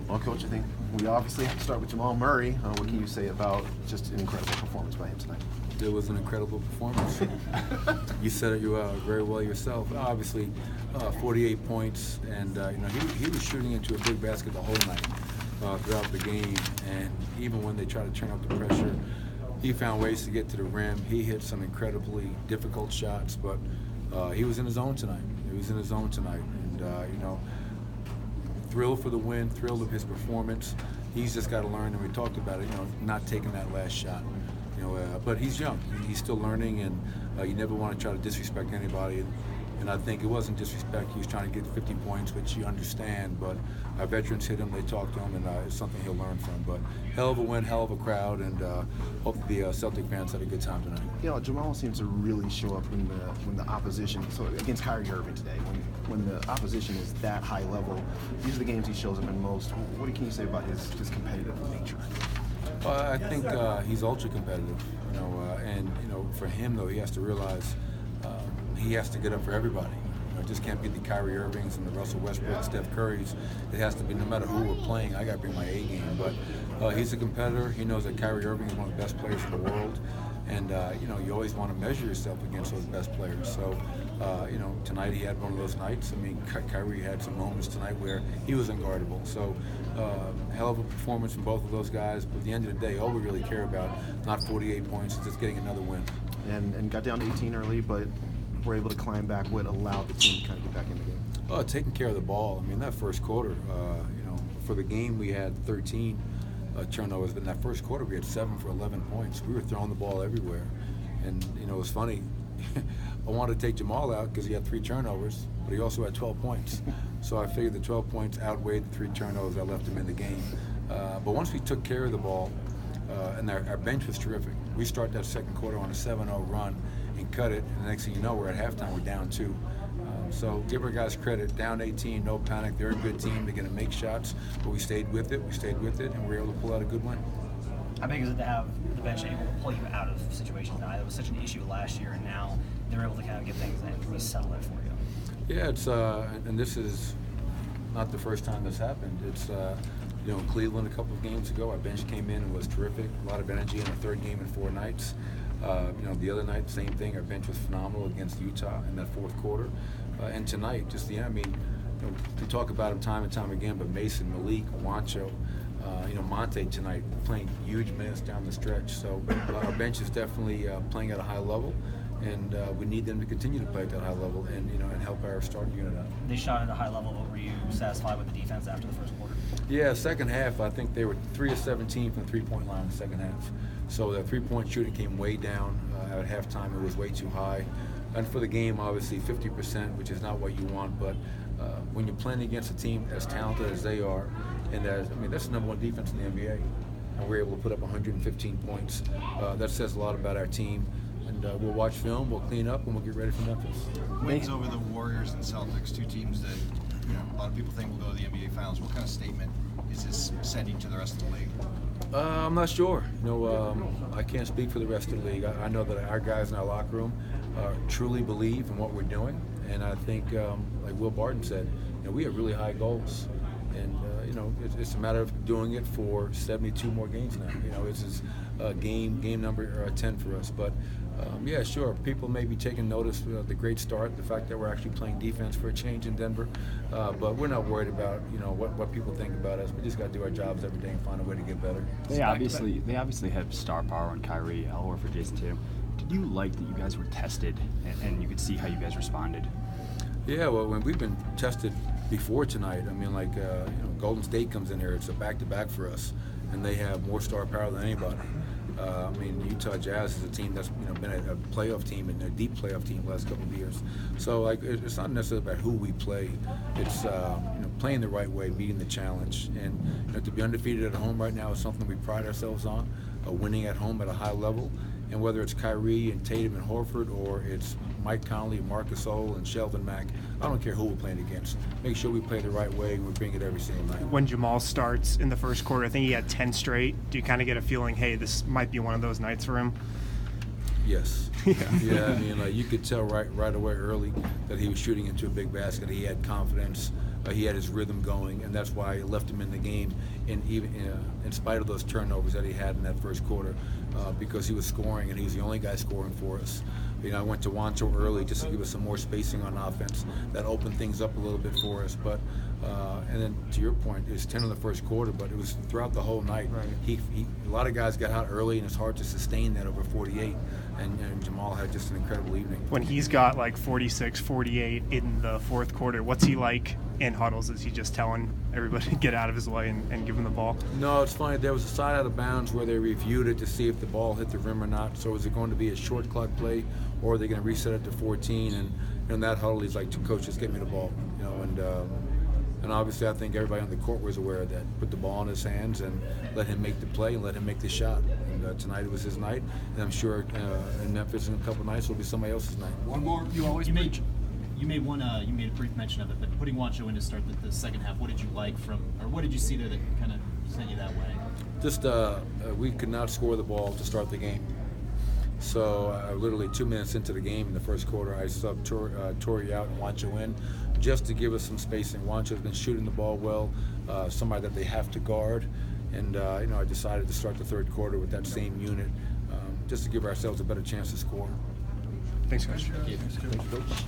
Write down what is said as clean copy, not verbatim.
Well, Coach, I think we obviously have to start with Jamal Murray. What can you say about just an incredible performance by him tonight? It was an incredible performance. You said it very well yourself. Obviously, 48 points, and he was shooting into a big basket the whole night throughout the game. And even when they tried to turn up the pressure, he found ways to get to the rim. He hit some incredibly difficult shots, but he was in his zone tonight. And thrilled for the win, thrilled of his performance. He's just got to learn, and we talked about it, not taking that last shot. But he's young. He's still learning, and you never want to try to disrespect anybody. And I think it wasn't disrespect. He was trying to get 50 points, which you understand. But our veterans hit him. They talked to him, and it's something he'll learn from. But hell of a win, hell of a crowd, and hope the Celtic fans had a good time tonight. Jamal seems to really show up when the opposition. So against Kyrie Irving today, when the opposition is that high level, these are the games he shows up in most. What can you say about his competitive nature? I think he's ultra competitive, and for him though, he has to realize he has to get up for everybody. It just can't be the Kyrie Irvings and the Russell Westbrook, Steph Currys. It has to be no matter who we're playing. I got to bring my A game. But he's a competitor. He knows that Kyrie Irving is one of the best players in the world, and you always want to measure yourself against those best players. So tonight he had one of those nights. I mean, Kyrie had some moments tonight where he was unguardable. So hell of a performance from both of those guys. But at the end of the day, all we really care about, not 48 points, is just getting another win. And got down to 18 early, but were able to climb back. What allowed the team to kind of get back in the game? Taking care of the ball. I mean, that first quarter, for the game we had 13 turnovers, but in that first quarter we had 7 for 11 points. We were throwing the ball everywhere. And, it was funny. I wanted to take Jamal out because he had 3 turnovers, but he also had 12 points. So I figured the 12 points outweighed the 3 turnovers. I left him in the game. But once we took care of the ball, and our bench was terrific. We start that second quarter on a 7-0 run and cut it, and the next thing you know, we're at halftime, we're down 2. So give our guys credit. Down 18, no panic. They're a good team. They're going to make shots, but we stayed with it, and we were able to pull out a good win. How big is it to have the bench able to pull you out of situations now? It was such an issue last year, and now they're able to kind of get things and really settle it for you. Yeah, it's and this is not the first time this happened. It's in Cleveland a couple of games ago, our bench came in and was terrific. A lot of energy in the third game in 4 nights. The other night, same thing. Our bench was phenomenal against Utah in that fourth quarter. And tonight, we talk about him time and time again, but Mason, Malik, Juancho, Monte tonight playing huge minutes down the stretch. So our bench is definitely playing at a high level, and we need them to continue to play at that high level and help our starting unit out. They shot at a high level. Were you satisfied with the defense after the first quarter? Yeah, second half, I think they were 3 of 17 from the three-point line in the second half. So the three-point shooting came way down at halftime. It was way too high. And for the game, obviously 50%, which is not what you want. But when you're playing against a team as talented as they are, and that's the number 1 defense in the NBA, and we're able to put up 115 points. That says a lot about our team. And we'll watch film, we'll clean up, and we'll get ready for Memphis. Wins over the Warriors and Celtics, 2 teams that a lot of people think will go to the NBA Finals. What kind of statement is this sending to the rest of the league? I'm not sure. I can't speak for the rest of the league. I know that our guys in our locker room truly believe in what we're doing, and I think, like Will Barton said, we have really high goals, and it's a matter of doing it for 72 more games now. This is game number 10 for us, but yeah, sure. People may be taking notice of the great start, the fact that we're actually playing defense for a change in Denver, but we're not worried about what people think about us. We just got to do our jobs every day and find a way to get better. They obviously have star power on Kyrie, Al Horford, Jason Tatum. Did you like that you guys were tested and you could see how you guys responded? Yeah, well, when we've been tested before tonight, Golden State comes in here. It's a back-to-back for us, and they have more star power than anybody. Utah Jazz is a team that's been a playoff team and a deep playoff team the last couple of years. So it's not necessarily about who we play. It's playing the right way, meeting the challenge, and to be undefeated at home right now is something we pride ourselves on. Winning at home at a high level, and whether it's Kyrie and Tatum and Horford or it's Mike Conley, Marc Gasol, and Sheldon Mack, I don't care who we're playing against. Make sure we play the right way and we bring it every single night. When Jamal starts in the first quarter, I think he had 10 straight. Do you kind of get a feeling, hey, this might be one of those nights for him? Yes. Yeah. I mean, you could tell right away early that he was shooting into a big basket. He had confidence. He had his rhythm going, and that's why I left him in the game. And even in spite of those turnovers that he had in that first quarter, because he was scoring, and he's the only guy scoring for us. I went to Wancho early just to give us some more spacing on offense. That opened things up a little bit for us. But and then to your point, it was 10 in the first quarter, but it was throughout the whole night. Right. A lot of guys got out early, and it's hard to sustain that over 48. And Jamal had just an incredible evening. When he's got like 46, 48 in the fourth quarter, what's he like in huddles? Is he just telling everybody to get out of his way and give him the ball? No, it's funny. There was a side out of bounds where they reviewed it to see if the ball hit the rim or not. So is it going to be a short clock play, or are they going to reset it to 14? And in that huddle, he's like, "Coach, just get me the ball." And obviously I think everybody on the court was aware of that. Put the ball in his hands and let him make the play and let him make the shot. And tonight it was his night, and I'm sure in Memphis in a couple of nights it'll be somebody else's night. One more. You made a brief mention of it, but putting Wancho in to start the second half, what did you like or what did you see there that kind of sent you that way? Just we could not score the ball to start the game. So literally 2 minutes into the game in the first quarter, I subbed Torrey out and Wancho in just to give us some spacing. Wancho's been shooting the ball well, somebody that they have to guard. And I decided to start the third quarter with that same unit just to give ourselves a better chance to score. Thanks, Coach. Thank you. Thank you, Coach.